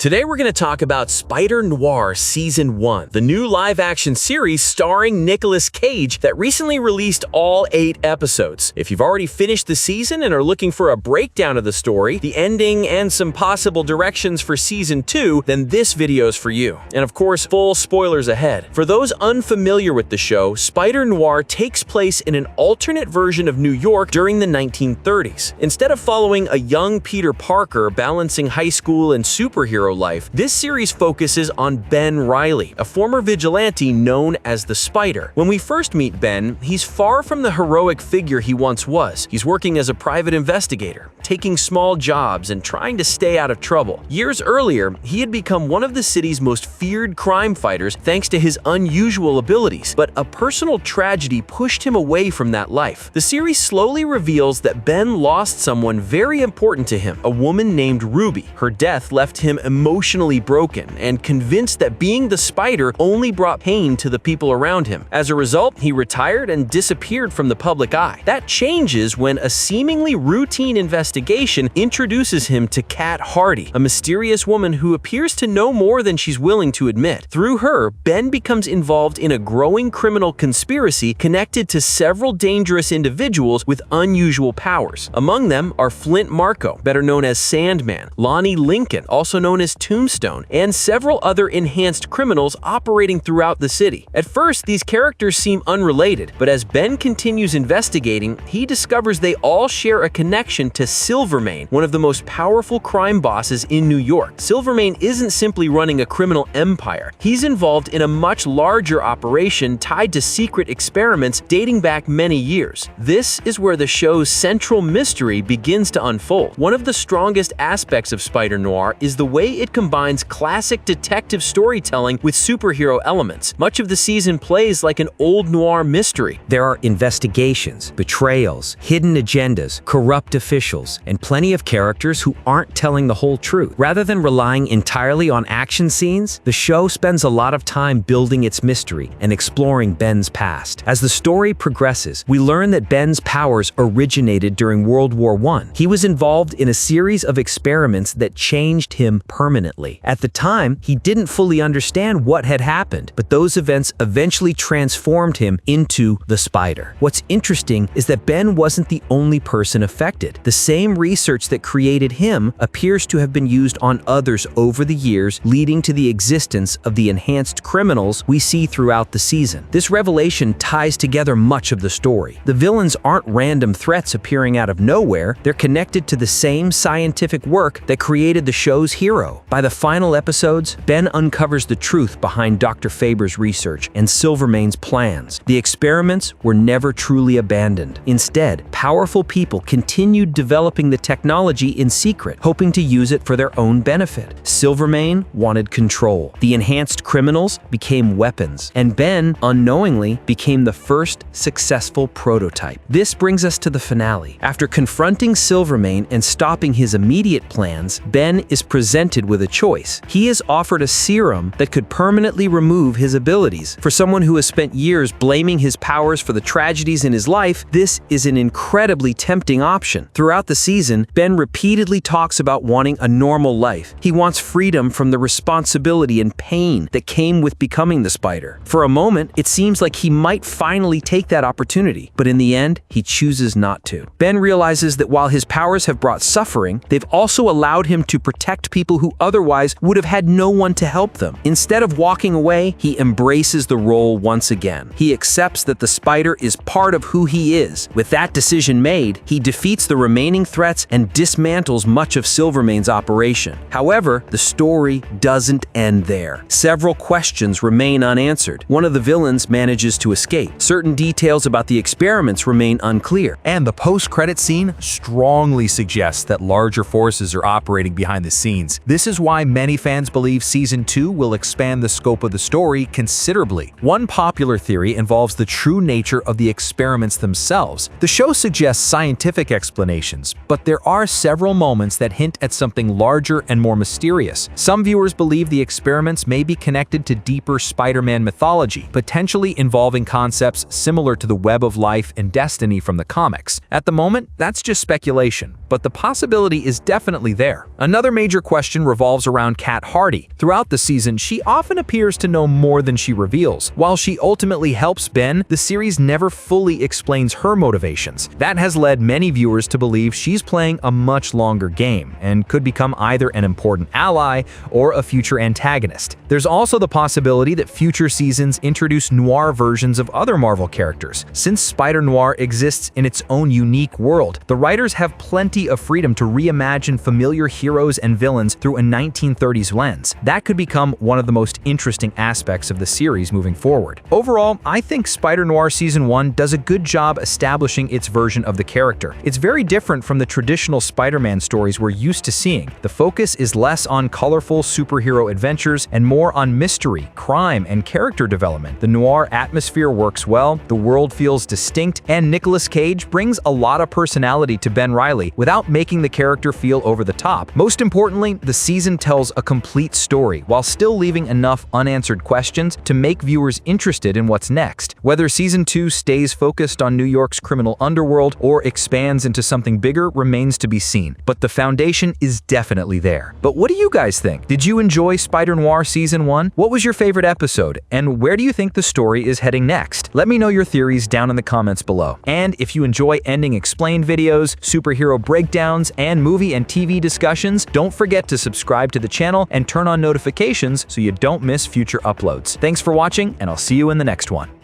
Today we're going to talk about Spider-Noir Season 1, the new live-action series starring Nicolas Cage that recently released all 8 episodes. If you've already finished the season and are looking for a breakdown of the story, the ending, and some possible directions for Season 2, then this video is for you. And of course, full spoilers ahead. For those unfamiliar with the show, Spider-Noir takes place in an alternate version of New York during the 1930s. Instead of following a young Peter Parker balancing high school and superhero life, this series focuses on Ben Reilly, a former vigilante known as the Spider. When we first meet Ben, he's far from the heroic figure he once was. He's working as a private investigator, taking small jobs and trying to stay out of trouble. Years earlier, he had become one of the city's most feared crime fighters thanks to his unusual abilities, but a personal tragedy pushed him away from that life. The series slowly reveals that Ben lost someone very important to him, a woman named Ruby. Her death left him emotionally broken and convinced that being the Spider only brought pain to the people around him. As a result, he retired and disappeared from the public eye. That changes when a seemingly routine investigation introduces him to Cat Hardy, a mysterious woman who appears to know more than she's willing to admit. Through her, Ben becomes involved in a growing criminal conspiracy connected to several dangerous individuals with unusual powers. Among them are Flint Marko, better known as Sandman, Lonnie Lincoln, also known as Tombstone, and several other enhanced criminals operating throughout the city. At first, these characters seem unrelated, but as Ben continues investigating, he discovers they all share a connection to Silvermane, one of the most powerful crime bosses in New York. Silvermane isn't simply running a criminal empire. He's involved in a much larger operation tied to secret experiments dating back many years. This is where the show's central mystery begins to unfold. One of the strongest aspects of Spider-Noir is the way it combines classic detective storytelling with superhero elements. Much of the season plays like an old noir mystery. There are investigations, betrayals, hidden agendas, corrupt officials, and plenty of characters who aren't telling the whole truth. Rather than relying entirely on action scenes, the show spends a lot of time building its mystery and exploring Ben's past. As the story progresses, we learn that Ben's powers originated during World War I. He was involved in a series of experiments that changed him permanently. At the time, he didn't fully understand what had happened, but those events eventually transformed him into the Spider. What's interesting is that Ben wasn't the only person affected. The same research that created him appears to have been used on others over the years, leading to the existence of the enhanced criminals we see throughout the season. This revelation ties together much of the story. The villains aren't random threats appearing out of nowhere. They're connected to the same scientific work that created the show's hero. By the final episodes, Ben uncovers the truth behind Dr. Faber's research and Silvermane's plans. The experiments were never truly abandoned. Instead, powerful people continued developing the technology in secret, hoping to use it for their own benefit. Silvermane wanted control. The enhanced criminals became weapons, and Ben, unknowingly, became the first successful prototype. This brings us to the finale. After confronting Silvermane and stopping his immediate plans, Ben is presented with a choice. He is offered a serum that could permanently remove his abilities. For someone who has spent years blaming his powers for the tragedies in his life, this is an incredibly tempting option. Throughout the season, Ben repeatedly talks about wanting a normal life. He wants freedom from the responsibility and pain that came with becoming the Spider. For a moment, it seems like he might finally take that opportunity, but in the end, he chooses not to. Ben realizes that while his powers have brought suffering, they've also allowed him to protect people who otherwise would have had no one to help them. Instead of walking away, he embraces the role once again. He accepts that the Spider is part of who he is. With that decision made, he defeats the remaining threats and dismantles much of Silvermane's operation. However, the story doesn't end there. Several questions remain unanswered. One of the villains manages to escape. Certain details about the experiments remain unclear. And the post-credit scene strongly suggests that larger forces are operating behind the scenes. This is why many fans believe Season 2 will expand the scope of the story considerably. One popular theory involves the true nature of the experiments themselves. The show suggests scientific explanations, but there are several moments that hint at something larger and more mysterious. Some viewers believe the experiments may be connected to deeper Spider-Man mythology, potentially involving concepts similar to the web of life and destiny from the comics. At the moment, that's just speculation, but the possibility is definitely there. Another major question revolves around Kat Hardy. Throughout the season, she often appears to know more than she reveals. While she ultimately helps Ben, the series never fully explains her motivations. That has led many viewers to believe she's playing a much longer game and could become either an important ally or a future antagonist. There's also the possibility that future seasons introduce noir versions of other Marvel characters. Since Spider-Noir exists in its own unique world, the writers have plenty of freedom to reimagine familiar heroes and villains through a 1930s lens. That could become one of the most interesting aspects of the series moving forward. Overall, I think Spider-Noir Season 1 does a good job establishing its version of the character. It's very different from the traditional Spider-Man stories we're used to seeing. The focus is less on colorful superhero adventures and more on mystery, crime, and character development. The noir atmosphere works well, the world feels distinct, and Nicolas Cage brings a lot of personality to Ben Reilly without making the character feel over the top. Most importantly, the season tells a complete story while still leaving enough unanswered questions to make viewers interested in what's next. Whether Season 2 stays focused on New York's criminal underworld or expands into something bigger remains to be seen, but the foundation is definitely there. But what do you guys think? Did you enjoy Spider-Noir Season 1? What was your favorite episode, and where do you think the story is heading next? Let me know your theories down in the comments below. And if you enjoy Ending Explained videos, superhero breakdowns, and movie and TV discussions, don't forget to subscribe to the channel and turn on notifications so you don't miss future uploads. Thanks for watching, and I'll see you in the next one.